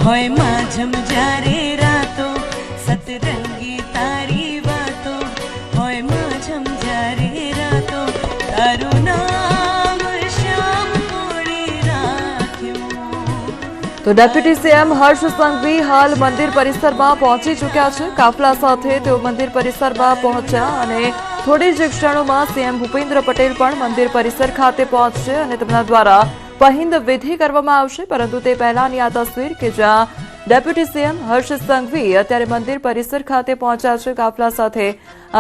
હોય माझम જ્યારે રાતો સતરંગી તારી વાતો હોય माझम જ્યારે રાતો તારું નામ શ્યામ કોણે રાખ્યું। તો ડેપ્યુટી સીએમ હર્ષ સંઘવી હાલ મંદિર પરિસરમાં પહોંચી ચૂક્યા છે। કાફલા સાથે તેઓ મંદિર પરિસરમાં પહોંચ્યા અને થોડી જ ક્ષણોમાં સીએમ ભૂપેન્દ્ર પટેલ પણ મંદિર પરિસર ખાતે પહોંચશે અને તેમના દ્વારા પહિંદ વિધિ કરવામાં આવશે। પરંતુ તે પહેલાની આ તસવીર કે જ્યાં ડેપ્યુટી સીએમ હર્ષ સંઘવી અત્યારે મંદિર પરિસર ખાતે પહોંચ્યા છે કાફલા સાથે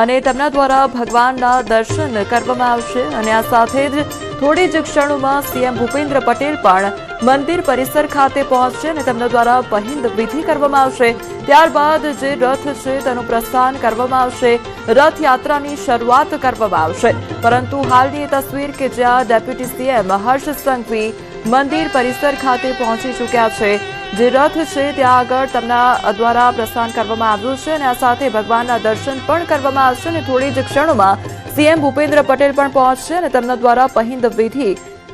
અને તેમના દ્વારા ભગવાનના દર્શન કરવામાં આવશે અને આ સાથે જ થોડી જ ક્ષણોમાં સીએમ ભૂપેન્દ્ર પટેલ પણ મંદિર પરિસર ખાતે પહોંચશે અને તેમના દ્વારા પહિંદ વિધિ કરવામાં આવશે। ત્યારબાદ જે રથ છે તેનું પ્રસ્થાન કરવામાં આવશે, રથયાત્રાની શરૂઆત કરવામાં આવશે। પરંતુ હાલની એ તસવીર કે જ્યાં ડેપ્યુટી સીએમ હર્ષ સંઘવી મંદિર પરિસર ખાતે પહોંચી ચૂક્યા છે, જે રથ છે ત્યાં આગળ તેમના દ્વારા પ્રસ્થાન કરવામાં આવ્યું છે અને આ સાથે ભગવાનના દર્શન પણ કરવામાં આવશે અને થોડી જ ક્ષણોમાં સીએમ ભૂપેન્દ્ર પટેલ પણ પહોંચશે અને તેમના દ્વારા પહિંદ વિધિ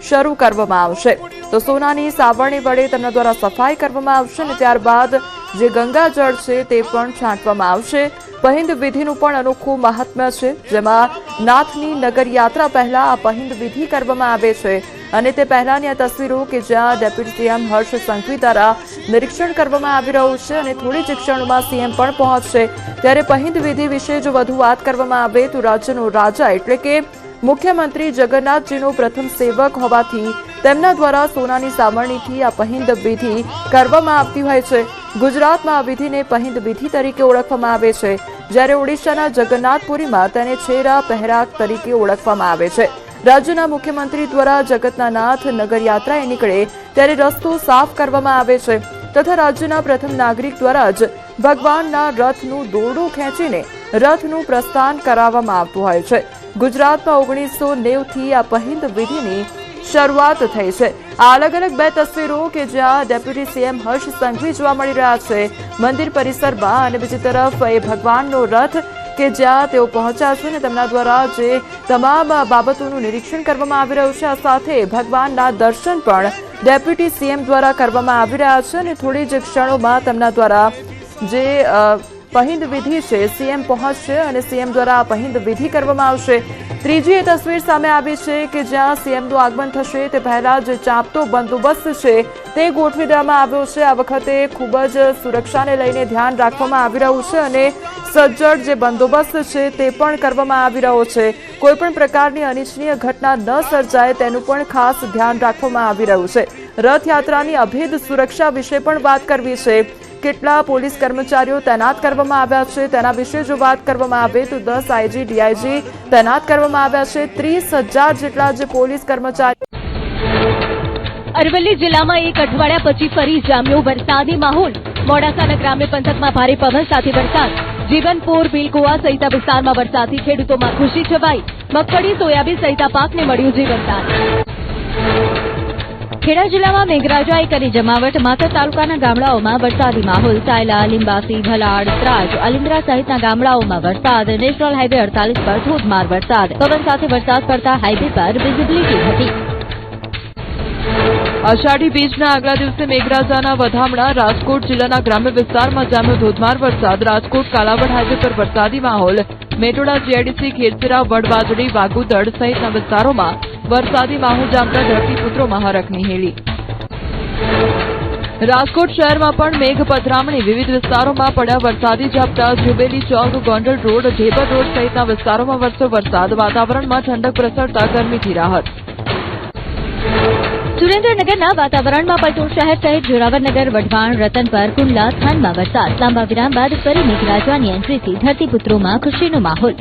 શરૂ કરવામાં આવશે। તો સોનાની સાવરણી વડે તેમના દ્વારા સફાઈ કરવામાં આવશે અને ત્યારબાદ જે ગંગાજળ છે તે પણ છાંટવામાં આવશે। પહિંદ વિધિનું પણ અનોખું મહાત્મ્ય છે, જેમાં નાથની નગર યાત્રા પહેલા આ પહિંદ વિધિ કરવામાં આવે છે અને તે પહેલાની આ તસવીરો કે જ્યાં ડેપ્યુટી સીએમ હર્ષ સંઘવી દ્વારા નિરીક્ષણ કરવામાં આવી રહ્યું છે અને થોડી જ ક્ષણોમાં સીએમ પણ પહોંચશે। ત્યારે પહિંદ વિધિ વિશે જો વધુ વાત કરવામાં આવે તો રાજ્યનો રાજા એટલે કે મુખ્યમંત્રી જગન્નાથજીનો પ્રથમ સેવક હોવાથી તેમના દ્વારા સોનાની સાવરણીથી આ પહિંદ વિધિ કરવામાં આવતી હોય છે। ગુજરાતમાં આ વિધિને પહિંદ વિધિ તરીકે ઓળખવામાં આવે છે, જ્યારે ઓડિશાના જગન્નાથપુરીમાં તેને છેરા પહેરાક તરીકે ઓળખવામાં આવે છે। રાજ્યના મુખ્યમંત્રી દ્વારા જગતના નાથ નગર યાત્રાએ નીકળે ત્યારે રસ્તો સાફ કરવામાં આવે છે તથા રાજ્યના પ્રથમ નાગરિક દ્વારા જ ભગવાનના રથનું દોરડું ખેંચીને રથનું પ્રસ્થાન કરાવવામાં આવતું હોય છે। ગુજરાતમાં 1990થી આ પહિંદ વિધિની શરૂઆત થઈ છે। આ અલગ અલગ બે તસવીરો કે જ્યાં ડેપ્યુટી સીએમ હર્ષ સંઘવી જોવા મળી રહ્યા છે મંદિર પરિસરમાં અને બીજી તરફ એ ભગવાનનો રથ કે જ્યાં તેઓ પહોંચ્યા છે અને તેમના દ્વારા જે તમામ બાબતોનું નિરીક્ષણ કરવામાં આવી રહ્યું છે, આ સાથે ભગવાનના દર્શન પણ ડેપ્યુટી સીએમ દ્વારા કરવામાં આવી રહ્યા છે અને થોડી જ ક્ષણોમાં તેમના દ્વારા જે પહિંદ વિધિ છે સીએમ પહોંચશે અને સીએમ દ્વારા પહિંદ વિધિ કરવામાં આવશે। ત્રીજી એ તસવીર સામે આવી છે કે જ્યાં સીએમનું આગમન થશે તે પહેલા જે ચાંપતો બંદોબસ્ત છે તે ગોઠવી દેવામાં આવ્યો છે। આ વખતે ખૂબ જ સુરક્ષાને લઈને ધ્યાન રાખવામાં આવી રહ્યું છે અને સજ્જડ જે બંદોબસ્ત છે તે પણ કરવામાં આવી રહ્યો છે। કોઈપણ પ્રકારની અનિચ્છનીય ઘટના ન સર્જાય તેનું પણ ખાસ ધ્યાન રાખવામાં આવી રહ્યું છે। રથયાત્રાની અભેદ સુરક્ષા વિશે પણ વાત કરવી છે। કેટલા પોલીસ કર્મચારીઓ તૈનાત કરવામાં આવ્યા છે તેના વિશે જો વાત કરવામાં આવે તો 10 આઈજી ડીઆઈજી તૈનાત કરવામાં આવ્યા છે। 30,000 જેટલા જે પોલીસ કર્મચારી। અરવલ્લી જિલ્લામાં એક અઠવાડિયા પછી ફરી જામ્યો વરસાદી માહોલ। મોડાસાના ગ્રામ્ય પંથકમાં ભારે પવન સાથે વરસાદ। જીવનપુર, ભીલકુવા સહિતના વિસ્તારમાં વરસાદથી ખેડૂતોમાં ખુશી છવાઈ। મગફળી, સોયાબીન સહિતના પાકને મળ્યું જીવનદાન। ખેડા જિલ્લામાં મેઘરાજાએ કરી જમાવટ। માતર તાલુકાના ગામડાઓમાં વરસાદી માહોલ। સાયલા, લીંબાસી, ભલાડ, ત્રાજ, અલિન્દ્રા સહિતના ગામડાઓમાં વરસાદ। નેશનલ હાઈવે 48 પર ધોધમાર વરસાદ। પવન સાથે વરસાદ પડતા હાઈવે પર વિઝિબિલિટી ઘટી। અષાઢી બીજના આગલા દિવસે મેઘરાજાના વધામણા। રાજકોટ જિલ્લાના ગ્રામ્ય વિસ્તારમાં જામ્યો ધોધમાર વરસાદ। રાજકોટ કાલાવડ હાઈવે પર વરસાદી માહોલ। મેટોડા, જીઆઈડીસી, ખેડસરા, વડવાજડી, વાગુદડ સહિતના વિસ્તારોમાં વરસાદી માહોલ જામતા ધરતીપુત્રોમાં હરખની હેલી। રાજકોટ શહેરમાં પણ મેઘ પધરામણી। વિવિધ વિસ્તારોમાં પડ્યા વરસાદી ઝાપટા। જુબેલી ચોક, ગોંડલ રોડ, ઢેબર રોડ સહિતના વિસ્તારોમાં વરસ્યો વરસાદ। વાતાવરણમાં ઠંડક પ્રસરતા ગરમીથી રાહત। સુરેન્દ્રનગરના વાતાવરણમાં પલટો। શહેર સહિત જોરાવરનગર, વઢવાણ, રતનપર, કુંડલા, થાનમાં વરસાદ। લાંબા વિરામ બાદ ફરી મેઘરાજાની એન્ટ્રીથી ધરતીપુત્રોમાં ખુશીનો માહોલ।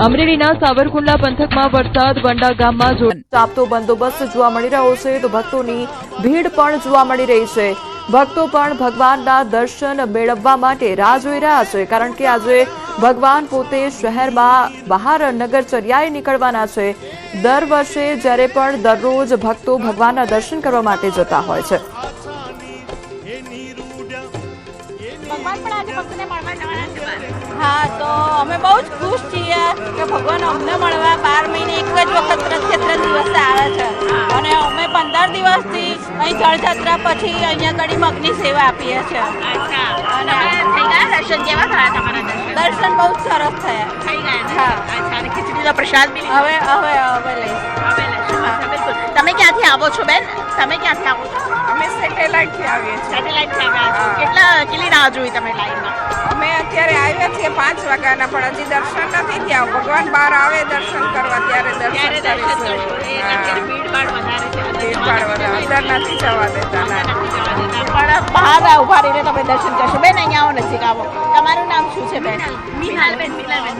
અમરેલીના સાવરકુંડલા પંથકમાં વરસાદ। વંડા ગામમાં ચાંપતો બંદોબસ્ત જોવા મળી રહ્યો છે તો ભક્તોની ભીડ પણ જોવા મળી રહી છે। ભક્તો પણ ભગવાનના દર્શન મેળવવા માટે રાહ જોઈ રહ્યા છે, કારણ કે આજે ભગવાન પોતે શહેરમાં બહાર નગરચર્યાએ નીકળવાના છે। દર વર્ષે જ્યારે પણ દરરોજ ભક્તો ભગવાનના દર્શન કરવા માટે જતા હોય છે। ભગવાન પણ આજે ભક્તને મળવા જવાના છે। હા, તો અમે બહુ જ ખુશ છીએ કે ભગવાન અમને મળવા 12 મહિને એક જ વખત રથયાત્રા દિવસે આવે છે અને અમે 15 દિવસથી અહીં જળયાત્રા પછી અહીંયા કડી મગની સેવા આપીએ છીએ. અને થઈ ગયા દર્શન? કેવા થયા તમારા દર્શન? દર્શન બહુ જ સરસ થયા. થઈ ગયા? હા. અચ્છા, અને ખીચડીનો પ્રસાદ બી લીધો? હવે લઈશ. હવે લેશું. બિલકુલ. તમે ક્યાંથી આવો છો બેન? તમે ક્યાંથી આવો છો? અમે સેટેલાઇટથી આવીએ છીએ. સેટેલાઇટથી આવ્યા છો. કેટલી રાહ જોઈ તમે લાઈનમાં? અમે અત્યારે આવ્યા છીએ 5 વાગ્યાના, પણ હજી દર્શન નથી થયા. ભગવાન બહાર આવે દર્શન કરવા ત્યારે ત્યારે દર્શન દર્શન કરશો. કરીશું. અત્યારે ભીડભાડ વધારે છે. ભીડભાડ વધારે. અંદર નથી જવા દેતા. ના. પણ બહાર ઉભા રહીને તમે દર્શન કરશો. બેન અહીંયા આવો, નજીક આવો. તમારું નામ શું છે બેન? મીનાલબેન.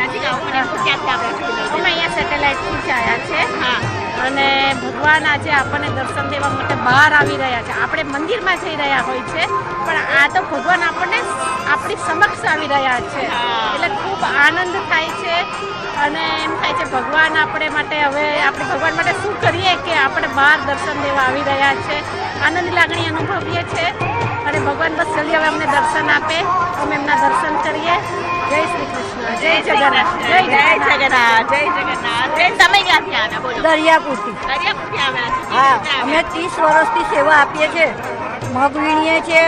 નજીક આવો. મને ક્યાંથી આવ્યા છો? અમે અહીંયા સેટેલાઇટથી જ આવ્યા છે. હા. અને ભગવાન આજે આપણને દર્શન દેવા માટે બહાર આવી રહ્યા છે. આપણે મંદિરમાં જઈ રહ્યા હોય છે, પણ આ તો ભગવાન આપણને આપણી સમક્ષ આવી રહ્યા છે. એટલે ખૂબ આનંદ થાય છે અને એમ થાય છે ભગવાન આપણે માટે હવે આપણે ભગવાન માટે શું કરીએ કે આપણે બહાર દર્શન દેવા આવી રહ્યા છે. આનંદની લાગણી અનુભવીએ છીએ અને ભગવાન બસ જલ્દી હવે અમને દર્શન આપે, અમે એમના દર્શન કરીએ. જય શ્રી કૃષ્ણ. જય જગન્નાથ. જય જગન્નાથ. જય જગન્નાથ. બેન તમે ક્યાંથી આવ્યા? બોલો. દરિયાપુરથી. દરિયાપુરથી આવ્યા છો? હા, કેવી રીતે અમે 30 વર્ષથી સેવા આપીએ છીએ. મગ વીણીએ છીએ,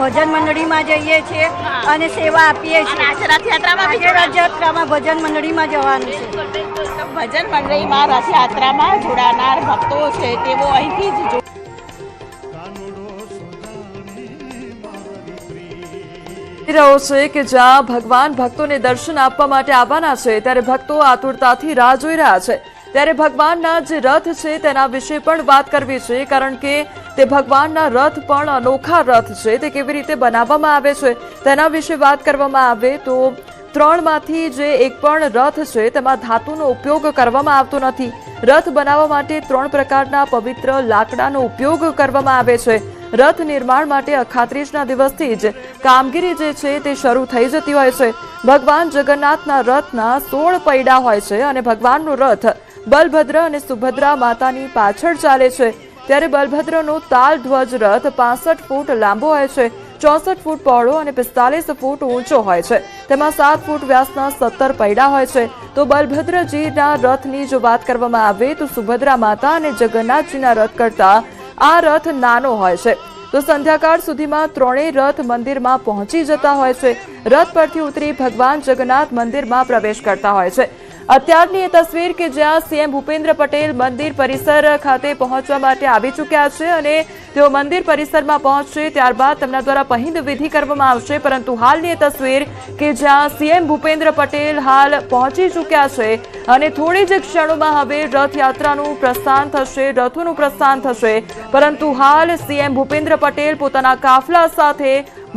ભજન મંડળીમાં જઈએ છીએ અને સેવા આપીએ આવ્યા? અને છીએ. આજે રથયાત્રામાં બી આજે રથયાત્રામાં ભજન મંડળીમાં જવાનું છે. બિલકુલ. તો ભજન મંડળીમાં રથયાત્રામાં જોડાનાર ભક્તો છે તેઓ અહીંથી જ રહ્યો છે કે જ્યાં ભગવાન ભક્તોને દર્શન આપવા માટે આવવાના છે ત્યારે ભક્તો આતુરતાથી રાહ જોઈ રહ્યા છે. ત્યારે ભગવાનના જે રથ છે તેના વિશે પણ વાત કરવી છે, કારણ કે તે ભગવાનના રથ પણ અનોખા રથ છે. તે કેવી રીતે બનાવવામાં આવે છે તેના વિશે વાત કરવામાં આવે તો 3માંથી જે એક પણ રથ છે તેમાં ધાતુનો ઉપયોગ કરવામાં આવતો નથી. રથ બનાવવા માટે 3 પ્રકારના પવિત્ર લાકડાનો ઉપયોગ કરવામાં આવે છે. રથ નિર્માણ માટે અખાત્રીજના દિવસથી જ કામગીરી જે છે તે શરૂ થઈ જતી હોય છે. ભગવાન જગન્નાથના રથના 16 પૈડા હોય છે અને ભગવાનનો રથ બલભદ્ર અને સુભદ્રા માતાની પાછળ ચાલે છે. ત્યારે બલભદ્રનો તાલ ધ્વજ રથ 65 ફૂટ લાંબો હોય છે, 64 ફૂટ પહોળો અને 45 ફૂટ ઊંચો હોય છે. તેમાં 7 ફૂટ વ્યાસના 17 પૈડા હોય છે. તો બલભદ્રજીના રથની જો વાત કરવામાં આવે તો સુભદ્રા માતા અને જગન્નાથજીના રથ કરતા આ રથ નાનો હોય છે. તો સંધ્યાકાળ સુધીમાં 3 રથ મંદિરમાં પહોંચી જતા હોય છે. રથ પરથી ઉતરી ભગવાન જગન્નાથ મંદિરમાં પ્રવેશ કરતા હોય છે. અત્યારની એ તસવીર કે જ્યાં સીએમ ભૂપેન્દ્ર પટેલ મંદિર પરિસર ખાતે પહોંચવા માટે આવી ચૂક્યા છે અને તેઓ મંદિર પરિસરમાં પહોંચશે ત્યારબાદ તેમના દ્વારા પહિંદ વિધિ કરવામાં આવશે. પરંતુ હાલની એ તસવીર કે જ્યાં સીએમ ભૂપેન્દ્ર પટેલ હાલ પહોંચી ચૂક્યા છે અને થોડી જ ક્ષણોમાં હવે રથયાત્રાનું પ્રસ્થાન થશે, રથોનું પ્રસ્થાન થશે. પરંતુ હાલ સીએમ ભૂપેન્દ્ર પટેલ પોતાના કાફલા સાથે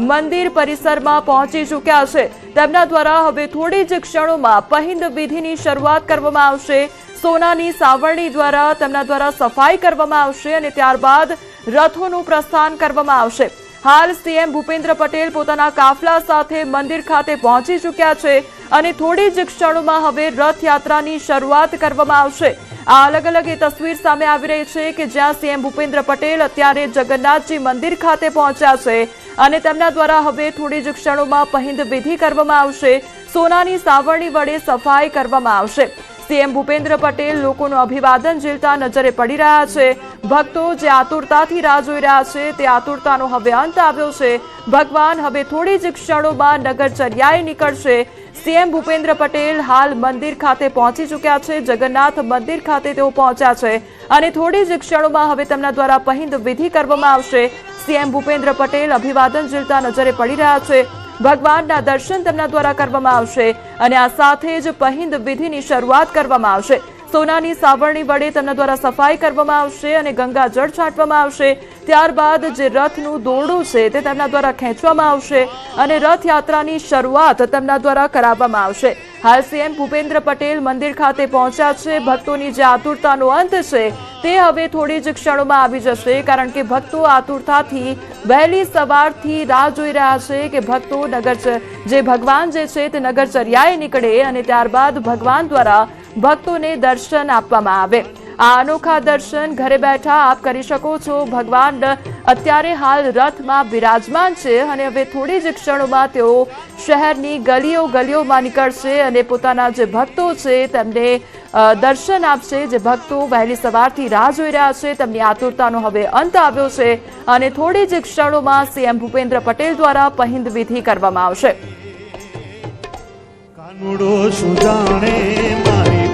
મંદિર પરિસરમાં પહોંચી ચૂક્યા છે. તેમના દ્વારા હવે થોડી જ ક્ષણોમાં પહિંદ વિધિની શરૂઆત કરવામાં આવશે. સોનાની સાવરણી દ્વારા તેમના દ્વારા સફાઈ કરવામાં આવશે અને ત્યારબાદ રથોનું પ્રસ્થાન કરવામાં આવશે. હાલ સીએમ ભૂપેન્દ્ર પટેલ પોતાના કાફલા સાથે મંદિર ખાતે પહોંચી ચૂક્યા છે અને થોડી જ ક્ષણોમાં હવે રથયાત્રાની શરૂઆત કરવામાં આવશે. આ અલગ અલગ એ તસવીર સામે આવી રહી છે કે જ્યાં સીએમ ભૂપેન્દ્ર પટેલ અત્યારે જગન્નાથજી મંદિર ખાતે પહોંચ્યા છે અને તેમના દ્વારા હવે થોડી જ ક્ષણોમાં પહિંદ વિધિ કરવામાં આવશે. સોનાની સાવરણી વડે સફાઈ કરવામાં આવશે. સીએમ ભૂપેન્દ્ર પટેલ લોકોનું અભિવાદન ઝીલતા નજરે પડી રહ્યા છે. ભક્તો જે આતુરતાથી રાહ જોઈ રહ્યા છે તે આતુરતાનો હવે અંત આવ્યો છે. ભગવાન હવે થોડી જ ક્ષણોમાં નગરચર્યાએ નીકળશે. સીએમ ભૂપેન્દ્ર પટેલ હાલ મંદિર ખાતે પહોંચી ચૂક્યા છે. જગન્નાથ મંદિર ખાતે તેઓ પહોંચ્યા છે અને થોડી જ ક્ષણોમાં હવે તેમના દ્વારા પહિંદ વિધિ કરવામાં આવશે. સીએમ ભૂપેન્દ્ર પટેલ અભિવાદન ઝીલતા નજરે પડી રહ્યા છે. ભગવાનના દર્શન તેમના દ્વારા કરવામાં આવશે અને આ સાથે જ પહિંદ વિધિની શરૂઆત કરવામાં આવશે. સોનાની સાવરણી વડે તેમના દ્વારા સફાઈ કરવામાં આવશે અને ગંગાજળ છાંટવામાં આવશે. ત્યારબાદ જે રથનું દોરડું છે તે તેમના દ્વારા ખેંચવામાં આવશે અને રથયાત્રાની શરૂઆત તેમના દ્વારા કરાવવામાં આવશે. હાલ સીએમ ભૂપેન્દ્ર પટેલ મંદિર ખાતે પહોંચ્યા છે. ભક્તોની જે આતુરતાનો અંત છે તે હવે થોડી જ ક્ષણોમાં આવી જશે, કારણ કે ભક્તો આતુરતાથી વહેલી સવારથી રાહ જોઈ રહ્યા છે કે ભક્તો જે ભગવાન જે છે તે નગરચર્યાએ નીકળે અને ત્યારબાદ ભગવાન દ્વારા ભક્તોને દર્શન આપવામાં આવે. આ અનોખા દર્શન ઘરે બેઠા આપ કરી શકો છો. ભગવાન અત્યારે હાલ રથમાં બિરાજમાન છે અને હવે થોડી જ ક્ષણોમાં તેઓ શહેરની ગલીઓમાં નીકળશે અને પોતાના જે ભક્તો છે તેમને દર્શન આપશે. જે ભક્તો વહેલી સવારથી રાહ જોઈ રહ્યા છે તેમની આતુરતાનો હવે અંત આવ્યો છે અને થોડી જ ક્ષણોમાં સીએમ ભૂપેન્દ્ર પટેલ દ્વારા પહિંદ વિધિ કરવામાં આવશે. કાનુડો સુજાણે મારી